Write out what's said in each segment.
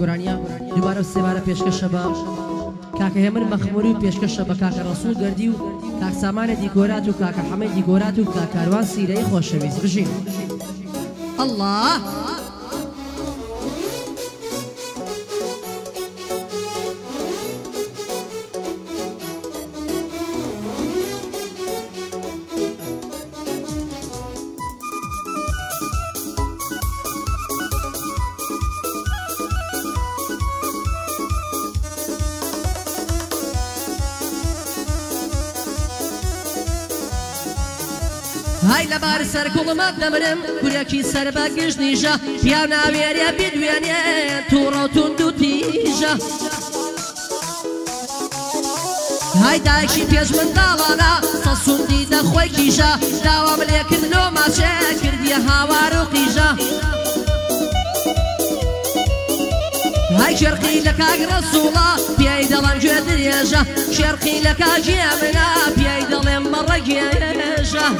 گۆرانیە دووبارە سێبارە پێشکەشە بە کاکە هێمن مەخموری و پێشکەشە بە کاکە ڕەسوول گەردی و کاک سامانە دیگۆرات و کاکە حەمەد دیگۆرات و کاکاروان سیرەی خۆشەویست بژین الله هاي لبار سر كلمات دمرم كوريكي سر باقش نيجا بياو ناويريا بدوينيا تورا وتندو تيجا هاي دايكشي بيج من دالانا صصون ديدا خوي كيجا داوام ليكن لو ما شاكر دي هاوارو قيجا هاي شرقي لك رسولا بياي دلان جدريجا شرقي لك جيامنا بياي دلان مرة جيجا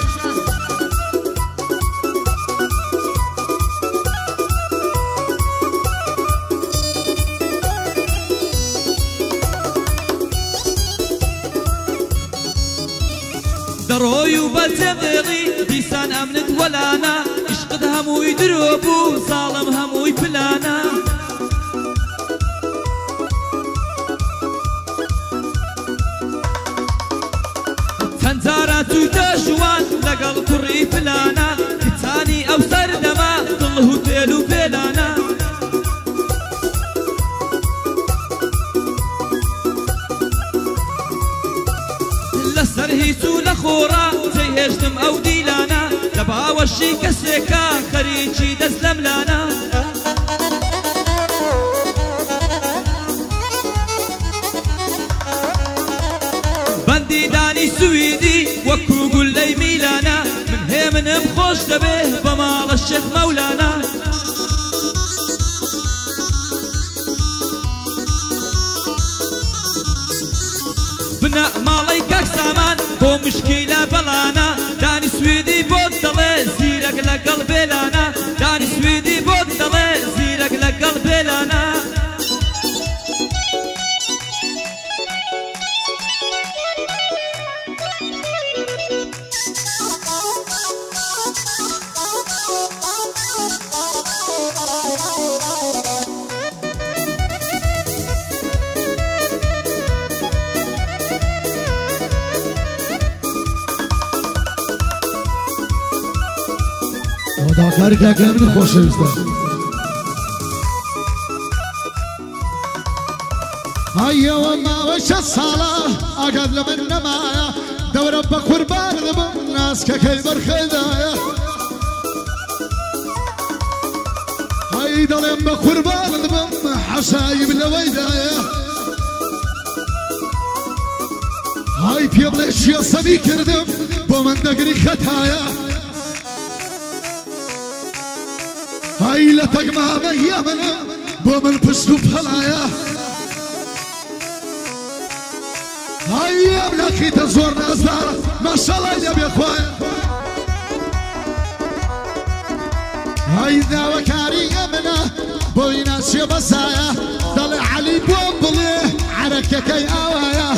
دروي وبتبغي بيسان أمنت ولانا عشقد همو يدروبو ظالم همو يبلانا تنزارات وتجوان لقل كري فلانا كتاني أو سردما ضله تيلو بلانا لسر هيسو لخورا زي هجتم أو ديلانا لبا وشي كسيكا خريجي دزلم لانا بندي داني سويدي وكو قول لي ميلانا من هي من بخوش تبه بمال الشيخ مولانا بنا مالي كاك سامان بو مشكلة بلانا داني سويدي بودلي زيرك لقلبي لانا داني سويدي بودلي زيرك لقلبي لانا داکاری کاکە من خۆشەویستە هایەوە ماوەی شەد ساڵە ئاگات لە من نەمایە دەورە بە قوربان دەبم ناسکەکەی بەرخێدایە های دەڵێم بە قوربان دەبم حەسایب لەوەیدایە های پێ بڵێ چیە سەبی کردم بۆ من دەگری خەتایە هاي لا تجمع بيامنا بومن بسلو بهلايا هاي يا ابنك تزور نازدار ما شاء الله يا ابي اخويا هاي ذا وكاري يمنا بوينا شي بسايا طلع علي بومبلي عركك يا اوايا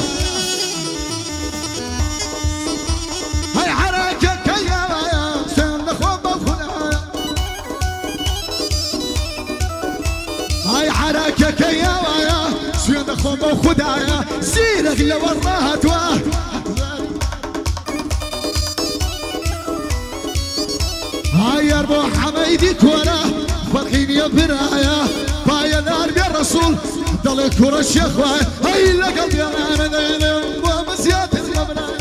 هاي عركك يا اوايا سند اخوان هاي حركك يا ويا سيد خوب وخدايا سيرك لوراها تواه هاي اربو حميدي كورا فرحين يا برايا بايا الارب يا الرسول ضل كورا الشيخ هاي لقلب يا انا دايلم ومزيات المبنايا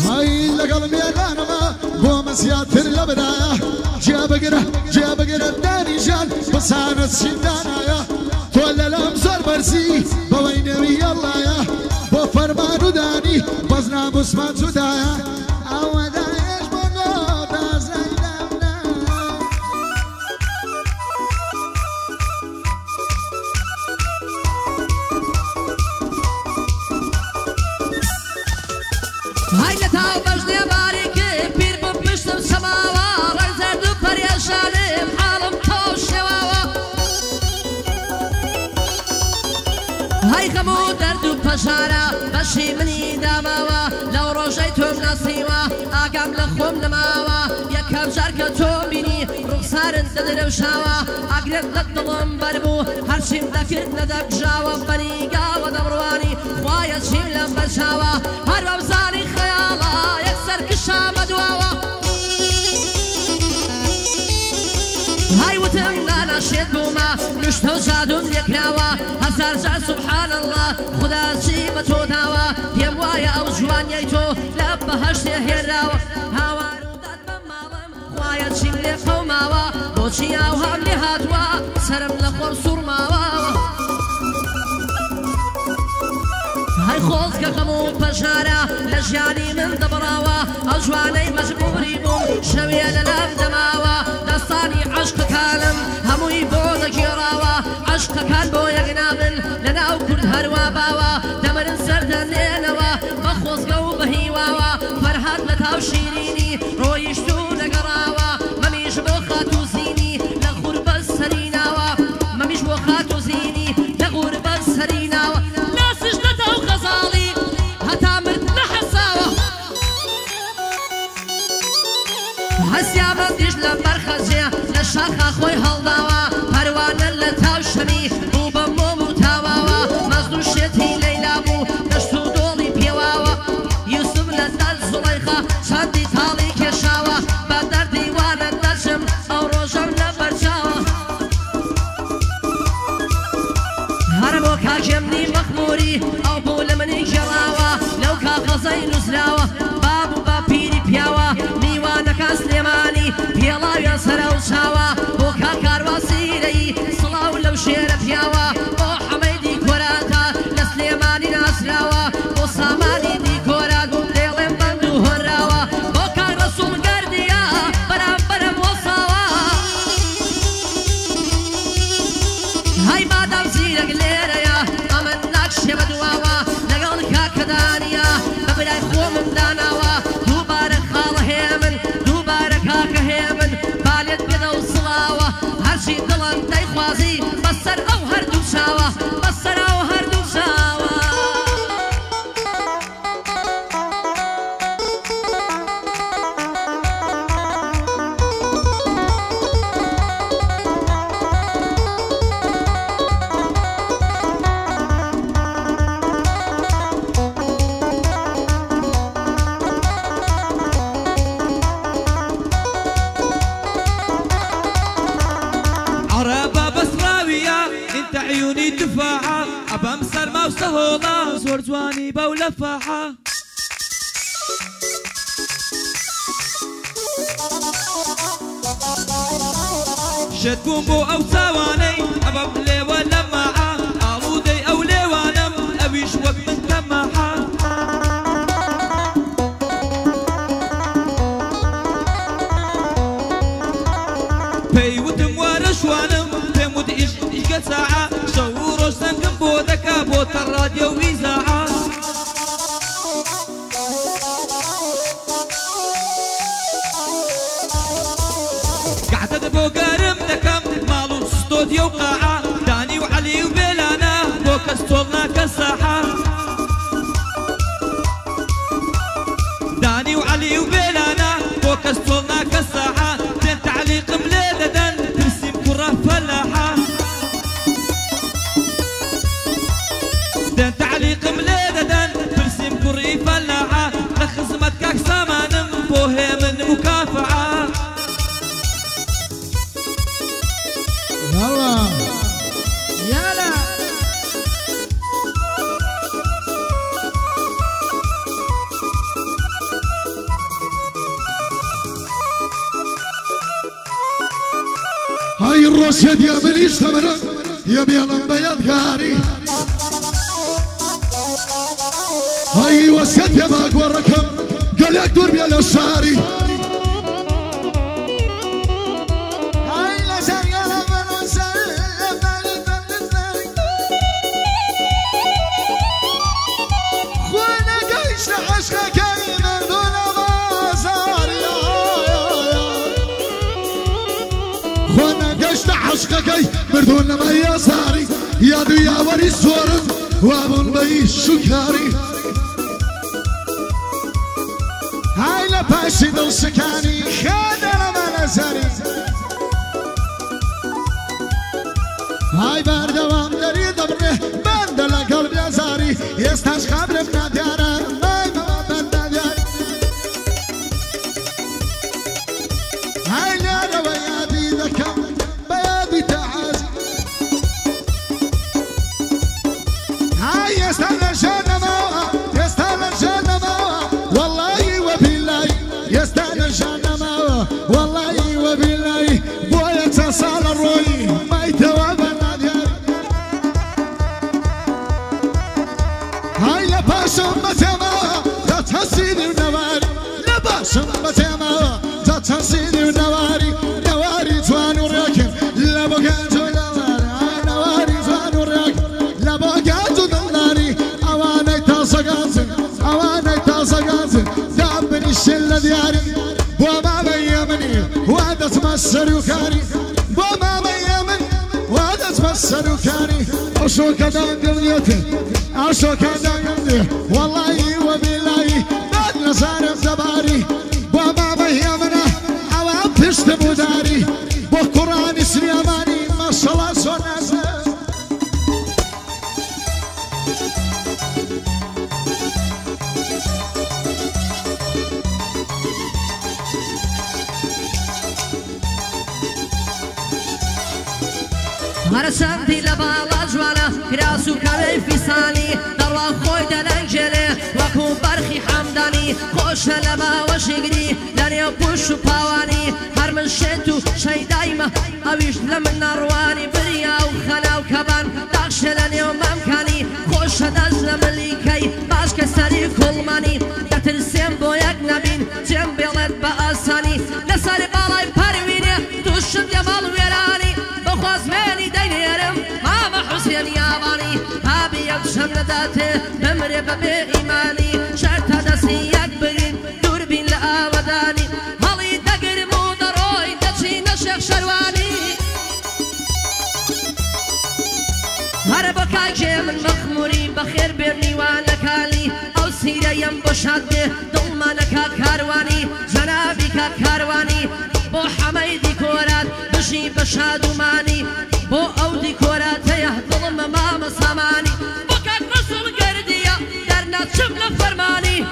هاي لقلب يا انا ومزيات المبنايا جاب قرا داني جان بسانة شدانا يا تولى الامزار برسي بوين ري الله يا بفرمان داني بزنا بسمان زدايا او دايش بنو دازيدامنا هاي لتاو بجني بارك بير بمشتم سماوار زردو بريشان حالم پەژارە بەشی منی داماوە لەو ڕۆژەی تۆم ناسیوە ئاگام لە خۆم نەماوە یەکەم جار کە تۆ بینی ڕوخسارت دەدرەوشاوە ئاگرێت لە دڵم بەربوو هەرچیم دەکرد نەدەبژاوە بەریگاوە دەبڕوانی خوایە چیم لەم بەرچاوە هەر بەمزانی خەیاڵە یەکسەر کشامە دواوە هاي وتم لا شيت بوما نشتو زادون يكراوا هزار جار سبحان الله خدا سيبتو داوا يموايا او جوان ييتو لا بهشت هيراوا هاوارو داد بمالم خوايا تشيم لي قوماوا بوشي او هم لي هاتوا سرم لخور سورماوا هاي خۆزگە غەم و پەژارە لە ژیانی من دەبڕاوە ئەو جوانەی مەجبوری بووم شەویە لەلام دەماوە دەستانی عەشقەکانم هەمووی بۆ دەگێڕاوە عەشقەکان بۆ یەکنابن لەناو کورد هەروە باوە دەمەرن سەردەنێنەوە بە خۆزگە و بە هیواوە فەرهاد لە تاو شیرینی ڕۆیشت و دەگەڕاوە مەمیش بۆ خات و زینی لە غوربە سەریناوە مەمیش بۆ خات و زینی لە غوربە سەریناوە هەسیا بەندیش لە بەرخەجێ لە شاخە خۆی هەڵداوە پەروانە لە تاو شەمی بوو بە مۆم و تاواوە مەزن و شێتی لەیلا بوو دەشت و دۆڵی پێواوە یوسف لە دەر زوڵەیخا چەندی تاڵی کێشاوە بە دەردیوانە دەچم ئەو ڕۆژەم لە بەرچاوە هەر بۆ کاکێمنی مەخموری ئەو بوو لە منی گێڕاوە لەو کاغەزەی نووسراوە باب و با پیری پیاوە میوانەکان سلێمانی پێڵاویان سەرە و چاوە بۆ کاکارواسیرەی سڵاو لەو شێرە پیاوە بۆ حەمەیدی کۆراتە لە سلێمانی ناسراوە بۆ سامانی دیکۆرات و دێڵێم بەند و هۆراوە بۆ کاک ڕەسوڵ گەردیە بەرامبەرم وەساوە هەی مادام زیرەک لێرەیە ئەمن ناکشێ بە دواوە لەگەڵ کاکەدانیە بە برای خۆمم داناوە دووبارە خاڵە هێ من دووبارە کاکە هێ من بالێت بێدە و سڵاوە هەرچی دڵم دەیخوازی بەسەر ئەو هەردوو چاوە بەسەر ئەو هەردوو چاوە عيوني تفاحة أبا مسر ما وسهولا زور جواني بولا فاحة شد بومبو أو سواني أبا بلي ولا معا عمودي أو ليوانم أبيش وقت من تماحة بيوتم ورشوانم بيمود إيش ساعة شعور سنقم بودك بوت الراديو وإذاعة قعدت بوقارم دكم مالو استوديو قاعة داني وعلي وبيلانا بوك استولنا كالساحة داني وعلي وبيلانا بوك استولنا كالساحة دين تعليق مليدة ترسم كرة فلاحة دين تعليق مليدة ترسم كرة فلاحة لخزمت كاك سامانم بوهي من مكافعة يلا يلا هاي الرشد يا بني اشتمر يا بيلم بيضغاري هاي وسد يا باق وركم قال لك دور بيا الشاري هاي لا شغال من وسلم خوانا قيش عشقك من دون بازار خوانا قيش عشقك مردون ما يساري يا دو يا وري صورم وابو البيت شكاري هاي لباشي دل سكاني خادر ما نزاري هاي بردوام داري دبره بند لقلب يزاري يستاش خبر بناديارا هاي ماما بنادياري هاي نارا ويادي ذكم بيادي تعازي هاي يستانا جنما يستانا جنما والله وبالله يستانا جنما والله وبالله بويا تصال الروي ما يتوابا لباشم بتما تتحسيني ونواري لباشم بتما تتحسيني ونواري نواري جوان وراكن لبوكاتو نواري نواري جوان وراكن لبوكاتو نواري اواني تاسقاتن اواني تاسقاتن دابني الشلة دياري وما بيمني وهذا تمسر وكاري وما بيمني وهذا تمسر وكاري وشو كذا قليتي عشو كذا قلبي والله وبالله بعد نصارف دباري وما بيامنا عوام تشتبو داري وقرآن سليماني ما شاء الله سنة هرسندي لبالا جوانا كراسو كوي في سالي دروا خوي دلنجلي وكو برخي حمداني خوش لما وشقري لاني بوشو باواني هرمن شيتو شي دايما اويش لمن نرواني بريا وخنا وكبان داخش لاني وممكاني خوش دزلم ليكي باشك سري كل ماني يترسم بو يك نبين جنبيلت بأساني نسالي بالاي بارويني دوشن يمال ويراني بخواز ماني دينيرم ماما حسين ياباني هابي يكشم نداته بمري ببي إيماني شرطة دسي يكبرين دوربين لآوداني هالي دقر مودروي دجي نشيخ شرواني هربكا جيم مخموري بخير برني وانكالي او سيرا ينبشاد به دلمانكا كارواني جنابيكا كارواني بو حميدي كورات بشي بشاد وماني بو اودي كورات يهضلم ماما ساماني بو كاك رسول قردية درنا شمل فرماني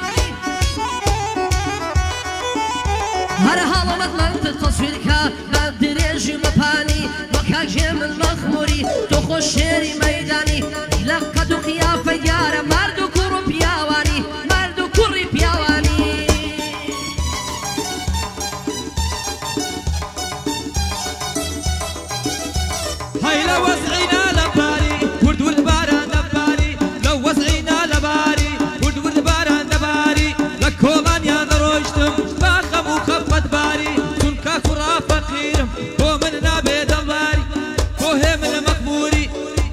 هر حالمت من تصويركا بدريجي مباني بو كاك جيم المخموري تو خوش شيري ميداني لقد قيافة ديارة مردو كورو بياواني مردو كوري بياواني هاي لو وزعينا لباري ورد والباران دباري لو وزعينا لباري ورد والباران دباري لكومان يا نروجتم باخم وخفت باري تنكا كرا فقيرم هو من نابي دباري هو من مقبوري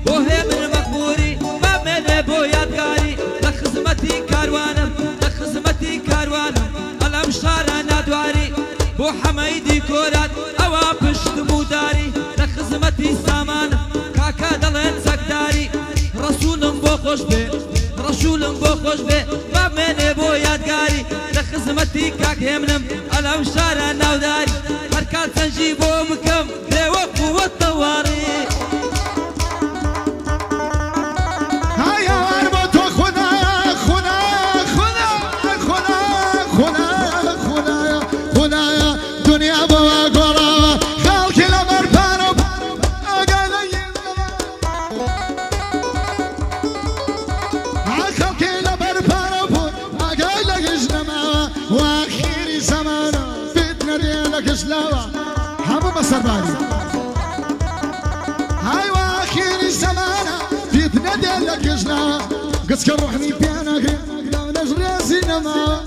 هو من مقبوري ما من بو يدقاري لخزمتي كاروانم لخزمتي كاروانم الامشار انا دواري بو حميدي كورات اوا بشت بوداري لخزمتي سامان كاكا دلن سكداري رسولم بو خوش بي رسولم بو خوش بي ما من بو يدقاري لخزمتي كاك همنم الامشار انا وداري هركات سنجيبو مكم لوقف والطواري سرباني هاي واخير الزمان في تنادي لك جنا قد كروحني بيانا لو نجري سينما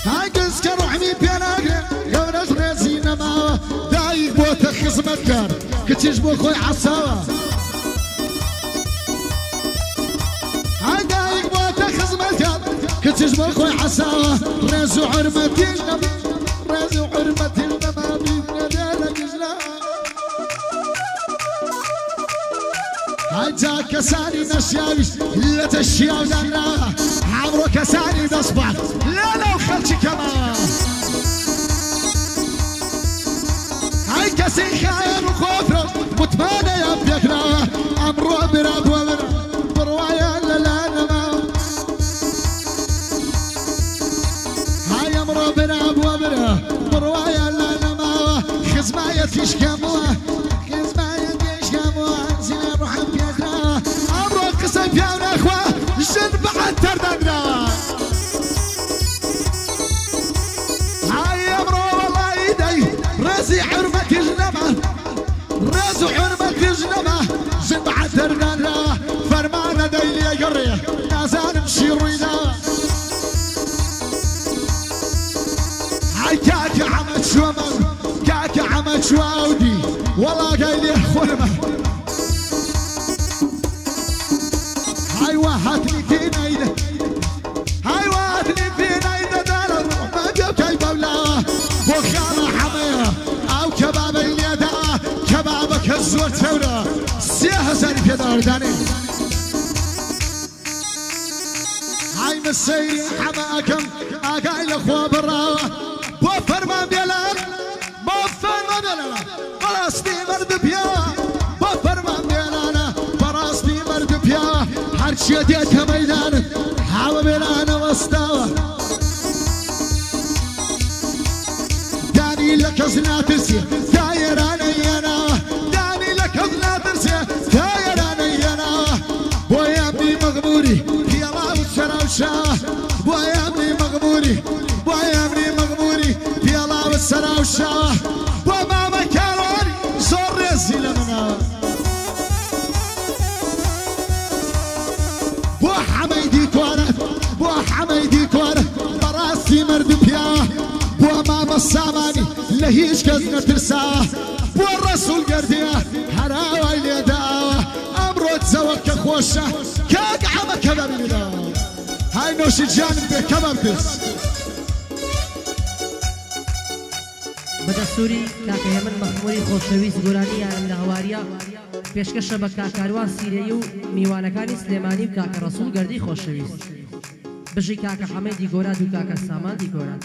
هاي قد كروحني بيانا لو نجري سينما دايق بوت خصمت كان كتجبو خوي عصاوة هاي دايق بوت خصمت كان كتجبو خوي عصاوة رازو حرمتي رازو حرمتي النما بيدنا ديالك جلا هجا كساني نشياويش لا تشياو دانا عمرو كساني دصبح لا لو خلشي كمان هاي كسي خير وخوفر متمانى يا بيكنا عمرو براد ومر بروايا لا نما هاي عمرو براد ومر بروايا لا نما خزماية تشكموا بيانا اخوة جن بعد تردنا هاي امرو والله ايدي رازي حرمة جنبه رازو حرمة جنبه جن بعد تردنا فرمانا دايلي يقري نازان مشيرينا هاي كاكا عمد شومن كاكا عمد شواودي والله قايلي حرمة هاي واحد في نايده هاي واحد في نايده دار الروح ما جاك بولا وخاله حميه او كباب اليدا كبابك الزور ثوره سيها سالي في دار داني هاي مسيري حماكم اقايل اخوه برا بوفرمان بيلان بوفرمان بيلان براستي مرد بيا بوفرمان بيلان براستي مرد بيا هرشي ديتها ميدان حاوى بيلانا وسطاوة داني لك ازنا ترسي دايرانا ينا داني لك ازنا ترسي دايرانا ينا بويا ابني مغموري في الله والسراوشا بويا ابني مغموري بويا ابني مغموري في الله والسراوشا وما مكانوني زور رزي لنا بو حميدي كوارث بو حميدي كوارث براسي مرد بياه بو ماما الساماني لهيش كزنا ترساه بو الرسول قرديه هراوي اليداوة امرو تزوك خوشه كاك عما كباب اليداوة هاي نوش الجانب به كباب دس بدستوري كاكا هيمن مخموري خوشويس گوراني عالم لهواريا پێشکەشە بە کاکاروان سیرەی و میوانەکانی سلێمانی و کاکە ڕەسوول گەردی خۆشەویست بژی کاکە حەمەیدی گۆرات و کاکە ساماندی گۆرات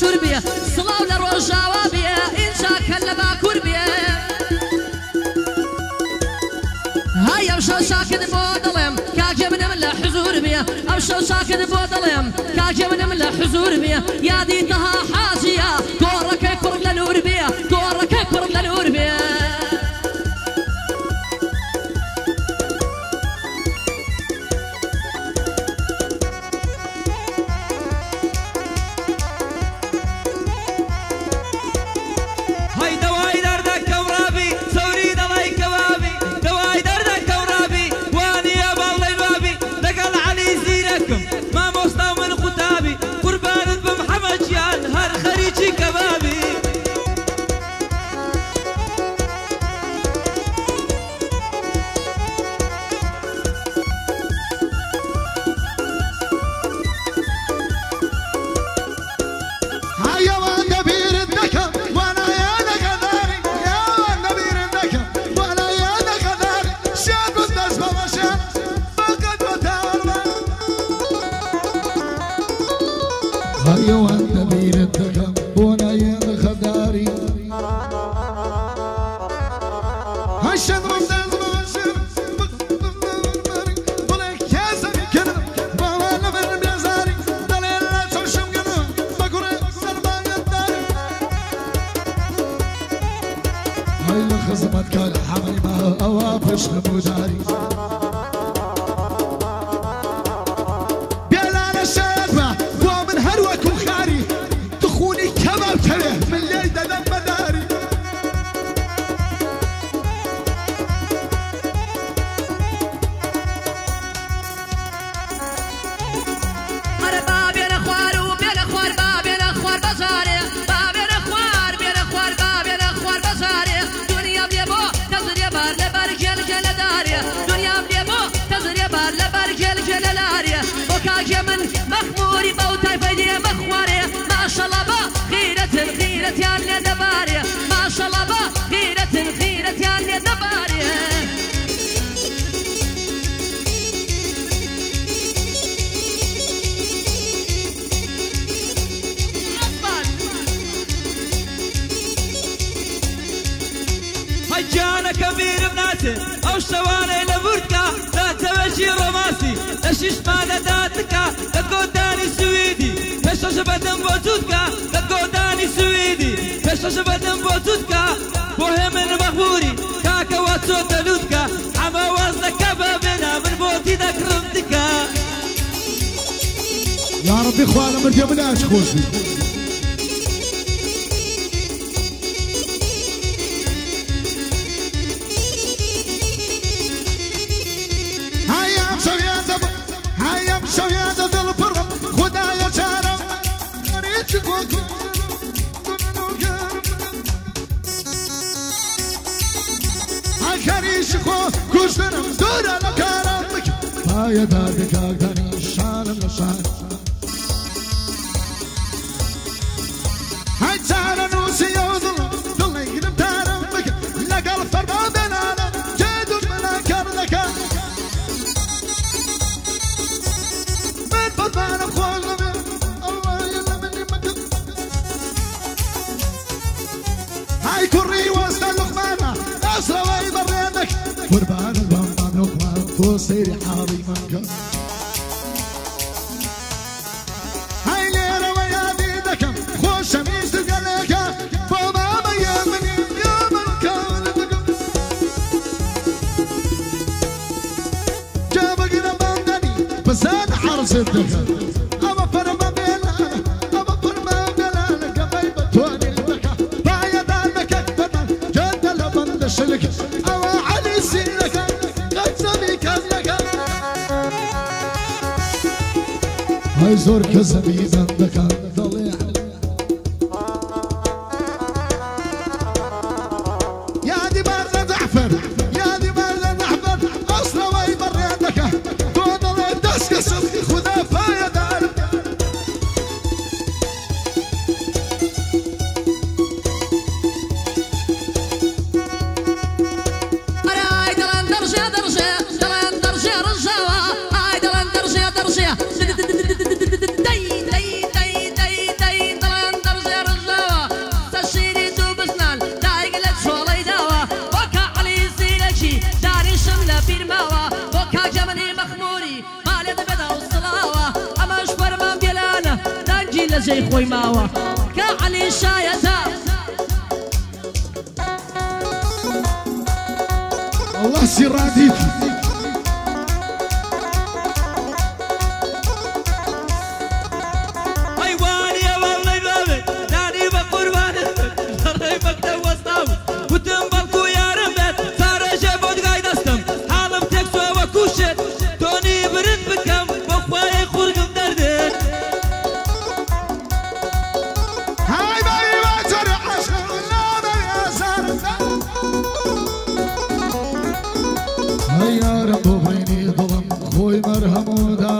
شوربيا صلاو لروجاوا بيا إنجا كلبا كوربيا هاي أمشو ساكن بودلم كاجي من حزور بيا أمشو ساكن بودلم كاجي من حزور بيا يا دي تها حاجيا كورك يكبر للور بيا كورك يكبر للور بيا خزمت كان حميمة أوافش غموداري بەشیشمانە داتکە لە گۆدانی سویدی پێشەش بەدەم بۆ جوودکە لە گۆدانی سویدی پێشەش بەدەم بۆ جوودکە بۆ هێمن مەغبوری کاکەوە چۆتە لووتکە ئەمە وەزەکە بەبێنە من بۆتی دەکڕم دکە يا ربي خوانا مردي مناش خوشبي هيا مشو يا دل برم خدا يا جارم ريتك هاي خو كوشترم دورا لكارمك هيا دارك اقدري شان لشان هاي تارا نوسي يوضل ضل يقدم تارمك لقى الفرما بنانا جاد من كرلك من بطان اخوان الله يلا مني مكت هاي كري وسط اللقمانة اسرى ويضرينك قربان البنطان لقمان توصيري حاضي منك هاي ليلة ويادي دكم خوش شميس تقليك بوما بيامني يا من كان دكم جابك رمضاني بس انا حرس الدكم اما فرما بيلانا اما فرما بيلانا قبل بتواني البكا بايا دانك اكبر جد لبند الشلك اما علي سيلك قد سمي كذلك هاي زور كزمي بندك ضليع يا دي بارزة زعفر يا دي بارزة زعفر أصلا ويبر يدك تفضل الدسك صدقي خذها فايا دار أنا دلان درجة دلان درجة رجاوة هاي دلان درجة دلان درجة رجاوة تشيري دوب سنان دايقلت شوالي داوة وكا علي سيلكي داري شملة بيرماوة وكا جمني مخموري مالي بدا وصلاوة أما شفر من بيلانا دانجي لجي خوي ماوة كا علي شايتا الله سيراديك حيواني يا والله بابك داني بقربانك جريبك توسطاو كنتم بلكو يا رمبت سارجة بود قاي دستم حالم تكسو وكوشت توني برد بكم بخواي خورقم دردك هاي باي باجر عشق لا يا سارة هاي يا رب بيني ظلم خوي مرهم ودا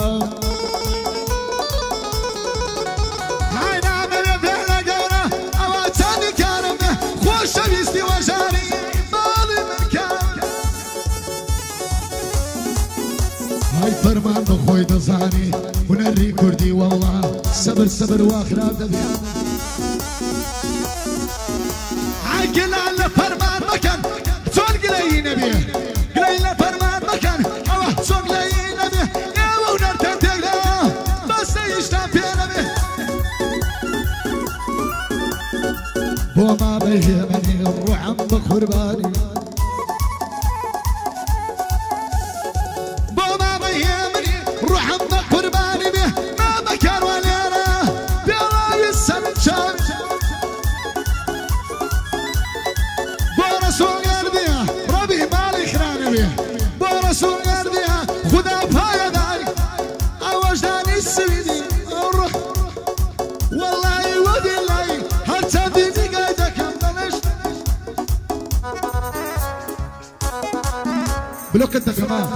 هاي نعمل فعل قونا اواتاني كارمه خوش بيستي وجاري مالي من كان هاي فرمان بخوي دزاني ونري كردي والله صبر صبر واخرة دبي عقل على فرمان مكان صون قلي نبي قلي له فرمان مكان اوه صون قلي نبي يا ونر تنتقلا بس يشتاف يا نبي وما بيهمني الروح عم بقرباني وما بيهمني روح عم بقرباني به ما بكر ولا انا بلا يسمى شام برسول قلبي ربي مالي خراني به برسول قلبي خدا فايا داري اوجداني السويدي الروح والله وبالله حتى بيدي قاعدة كملش بلوك انت كمان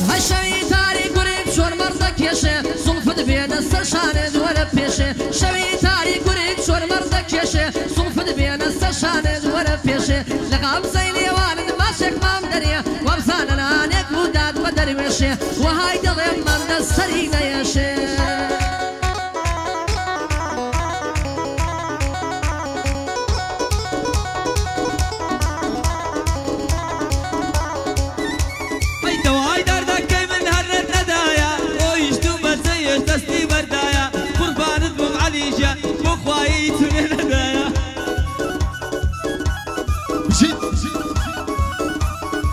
هالشوي تاري قريب شور مرضك يشي صلفت بيد السشان ولا بيشي شوي چۆن مەرزە کێشێ سوڵفت بێنە سەرشانێت وەرە پێشێ لە غامزەی لێوانت ماشێک مام دەرێ وەبزانە نانێک و داد بە دەروێشێ وەهای دڵێم مەندە سەری نەیەشێ دستي بردايا قربان ذم عليجا مخواي تنين دايا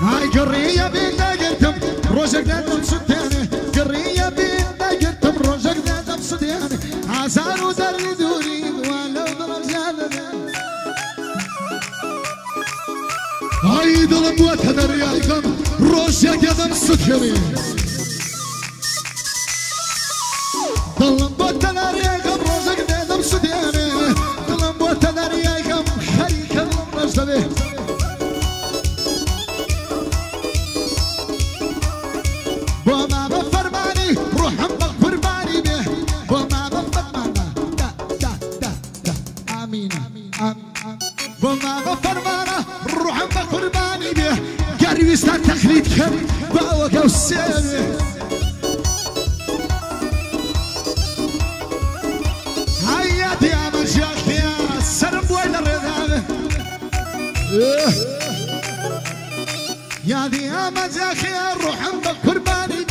هاي قرية بينا قلتم روجك ندم صدياني قرية بينا قلتم روجك ندم صدياني عزار ودري دوري ولو ضرب زيادة هاي ضرب وتهدر يا قم روجك ندم صدياني ظلم بوتنا ريقم روزك ديدم صدياني ظلم بوتنا ريقم خريك المجدبي وما بفرماني روحم بفرماني به وما بفرماني دا دا دا دا آمين وما بفرماني روحم بفرماني به قريب يستان تخليد كم باوك وسيبي يا دي مزاخي الروح عندك قرباني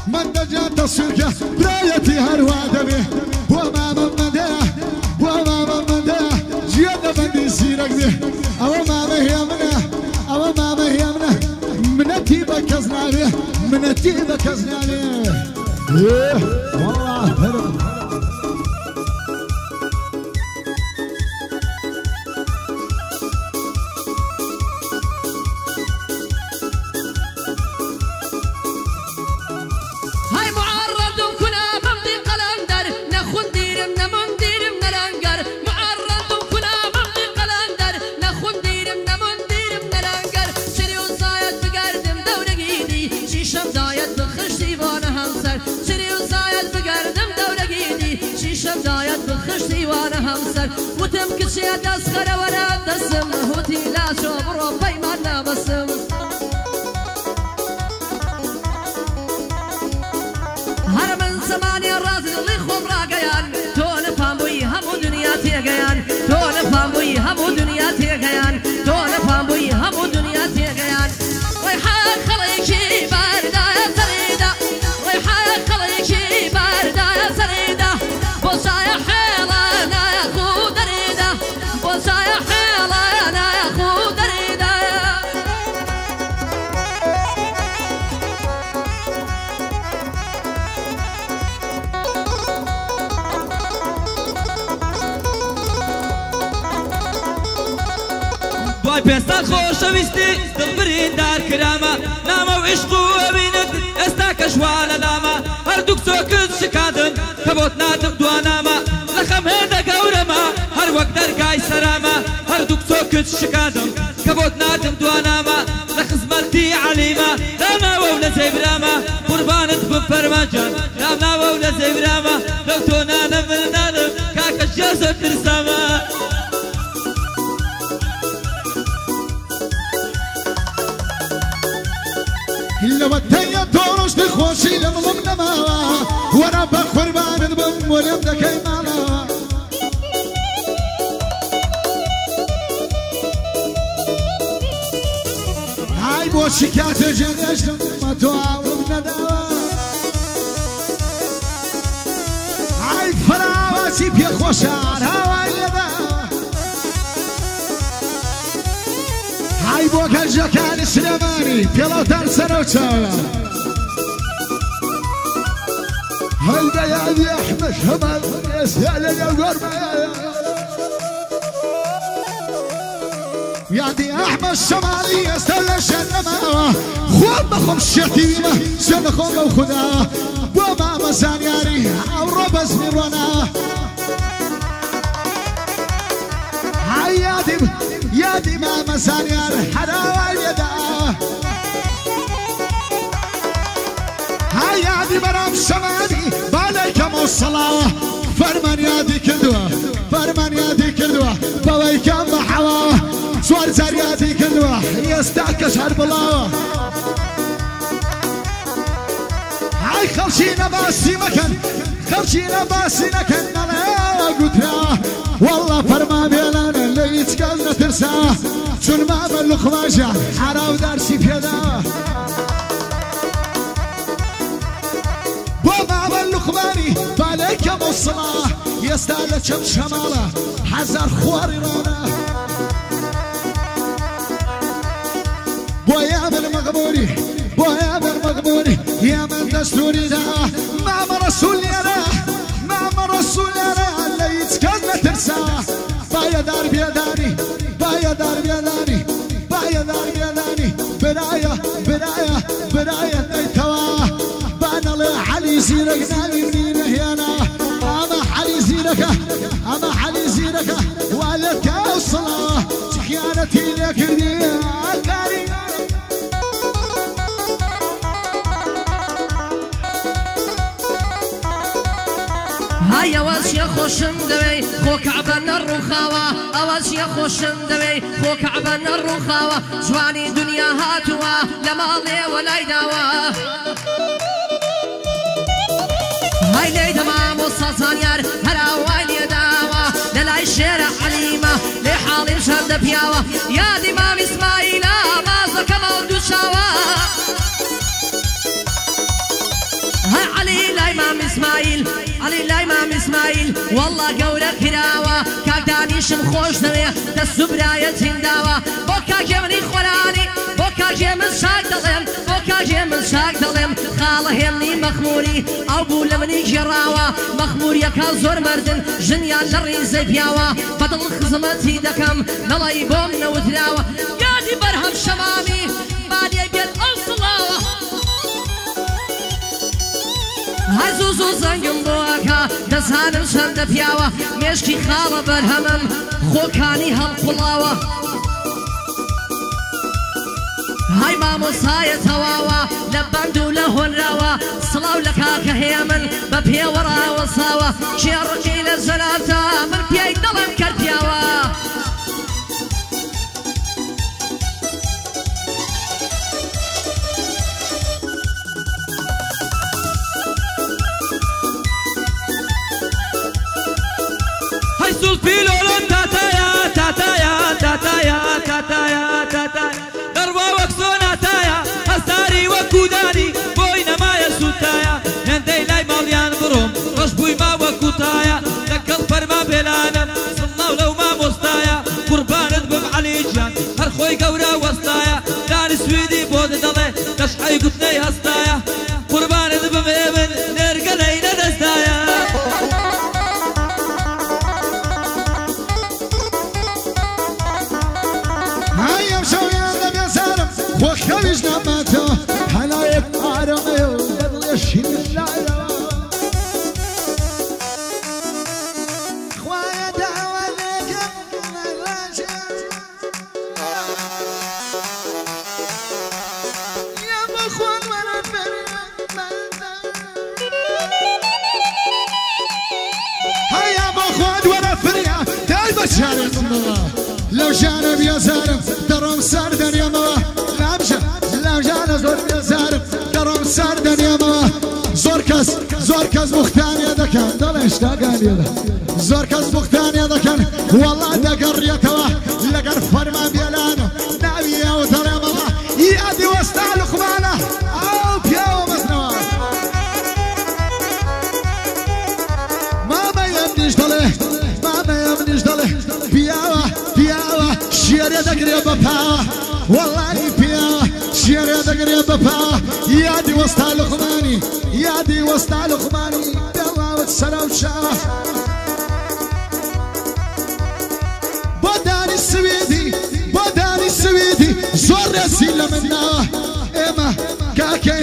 من نجات السرقة رايتي هروادمي وما من مداه وما من مداه جيانا من سيرك به او ما مهيمنا او ما مهيمنا منتي بكزناني منتي بكزناني والله هرب وتم كشي تسخر ولا تسم هوتي لا شوبر بيما نبسم هر من زماني الرازل اللي خوب راقيان تون فاموي همو دنيا تيغيان تون فاموي همو دنيا تيغيان تون فاموي همو دنيا تيغيان ويحاك خليكي باردا يا سريدا ويحاك خليكي باردا يا سريدا بوصايا حيلانا يا خود ريدا بوصايا حيلانا يا خود ريدا باي بيستا خوشويستي دڵبرین دار کراما نامە و عشق و ئەبینت ئێستا کەشوالە لاما هەردووک چۆکت شکاندم کە بۆت ناتم دوانامە لە خەم هێندە گەورەمە هەر وەک دەرگای سەرامە هەردووک چۆکت شکاندم کە بۆت ناتم دوانامە لە خزمەتی عەلیمە داماوە و لە جێبرامە قوربانت بم فەرمانجان داماوە و لە جێبرامە لەو تۆ نانە من نانم کاکە ژێر زۆر ترسامە لو الدنيا تورش تخوشي لمضم نماوا وانا بقربان بم ولم دكي مالا هاي بوشكات جنيش لما تعاون نداوا هاي فراواسي في خوشار هواي يداوا هاي بوكا جاكان سليماني بيلوتان سروتشاولا هاي بيادي احمد شمال يسهل القرب يادي احمد شمالي يستل شنما خوب بخم الشتيمة سنخوم وخدا وما مسانياري او ربز ميوانا هاي يادي ما مسانيار حراوي يدا هاي يادي برام شمالي باليكم الصلاة فرمان يادي كدوة فەرمانیاتی کردووە بەوەی کەم بە حەواوە چوار جاریاتی کردووە ئێستا کەس هەر بڵاوە های خەڵکی نەباسی مەکەن خەڵکی نەباسی نەکەن نەڵێوە گوتراوە وەڵڵا فەرمان بێڵانە لە هیچ کەس نەترساوە چون مامە لوقماژە حراو دارسی پێداوە بۆ مامە لوقمانی بالێکە موسڵاوە ئێستا لە چەم شەماڵە حەزار خواری ڕانە بۆ یامن مەغموری بۆ یامن مەغموری یامن دەستوری داوە مامە ڕەسوول لێرە مامە ڕەسوول لێرە لە هیچ کەس نەترساوە باەدار بێدانی باەدار بێدانی باەدار بێدانی برایە برایە برایە نەیتەوە بانەڵێ عەلی زیرەک ناوی منی نەهێنا ئەمە عەلی زیرەکە ئەمە عەلی زیرەکە وا لە کاو سڵاوە چ خیانەتی لێکردی ئاکاری هاي ئەوەشیە خۆشم دەوێ خۆ کەعبە نەڕووخاوە ئەوەشیە خۆشم دەوێ خۆ کەعبە نەڕووخاوە جوانی دنیا هاتووە لە ماڵێوە لای داوە هاي لێی دەما مۆستا زانیار هەراوای لێداوە لە لای شێرە عەلیمە لێ حاڵیم شەردە پیاوە یادی مام ئیسماعیلە مازەکەمە دووچاوە هاي عەلی لای مام ئیسماعیل علی لای مام ئیسماعیل والله گەورە کراوە کاکدانیشم خۆش دەوێ دەست و برایەت هێنداوە بۆ کاکێ منی خۆرانی بۆ کاکێ من شاک دەڵێم بۆ کاکێ من شاک دەڵێم خاڵە هێمنی مەخموری ئەو بوو لە منی گێڕاوە مەخموریەکە زۆر مردن ژنیان لە ڕیزەی پیاوە بەدڵ خزمەتی دەکەم دەڵی بۆم نەوتراوە یادی بەرهەم شەمامی مادیە بێت ئەو سڵاوە هەر زوو زوو زەنگم بۆکە دەزانم شەردە پیاوە مێشکی خاڵە بەرهەمم خۆکانی هەڵقوڵاوە های مامۆسایە تەواوە لە بەند و لە هۆنراوە سڵاو لە کاکە هەیە من بە پێوەڕاوە ساوە شێڕقی لە زەراتە من پێی دڵم کرد پیاوە Pilolon tataya tataya tataya tataya tataya darwa waksona taya astari wakudani boyna maya sutaya nendey lay malyan brum rashbuy ma wakutaya dakal farma belana sallallahu law ma mustaya qurbanat bim alijan har khoy gawra wastaya dan swidi bod dale tashhay gutnay hastaya qurbanat bim eben nergalayna dastaya وخرج نماته حلايب عرمي وقبل يشيل الليلة خوايا دعوة لك يا مخوان وانا هيا مخوان وانا فريا داي بشارك لو جانب يا زارم درم سردن يا موا لامجانا زور بێزارم دەڕۆم سار دەنێمەوە زۆر کەس موختانیە دەکەن دەڵێ شتاگانیێدە زۆر کەس موختانیە دەکەن وەڵا دەگەڕێتەوە لەگەر فەرمان بێلانە ناوی ئێوە دەڵێمەوە یادی وەستا لوقمانە ئەو پیاوە مەزنەوە مامەیە منیش دەڵێ پیاوە شێرێ دەگرێ بە پاوە وەڵی پیاوە شێرێ دەگرێ بە پاوە یادی وەستا لوقمانی یادی وەستا لوقمانی دەڵاوت سەرە و چاوە بۆ دانی سویدی زۆر ڕێزی لە منداوە ئێمە کاکە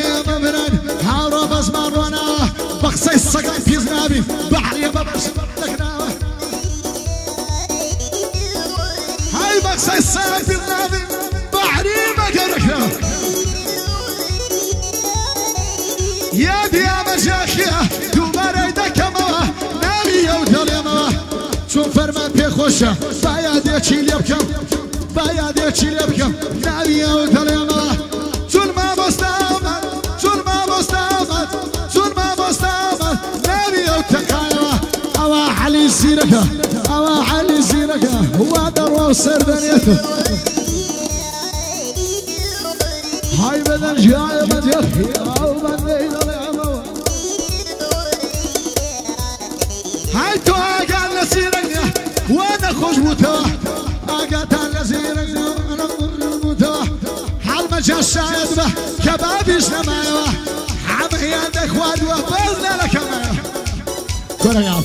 ئێمە برن هاوڕۆ بە زمان ڕۆناوە بە قسەی سەگای پیز نابین بەحریە بە باش دەکراوە های بە قسەی سەگای پیز نابین بەحری بەگەرەکراوە یادی ئەمە ژاخیە دووبارەی دەکەمەوە ناوی ئەو خوشة بايادێکی لێ بکەم بايادێکی لێ بکەم ناویە و دەڵێمەوە چون مامۆستامەت چون مامۆستامەت چون مامۆستامەت ناویە و تەقایەوە ئەوە عەلی زیرەکە ئەوە عەلی زیرەکە وا دەڕوا و سەردەنێتە هاي بدن جاي بدن او بدن هاي تو قال نسيرك وانا خوش متوا قاعد نسيرك انا متوا حال ما جا الشاهد به كبابيش نمايوه عم هي عندك واد وبزنا لك ما كل يا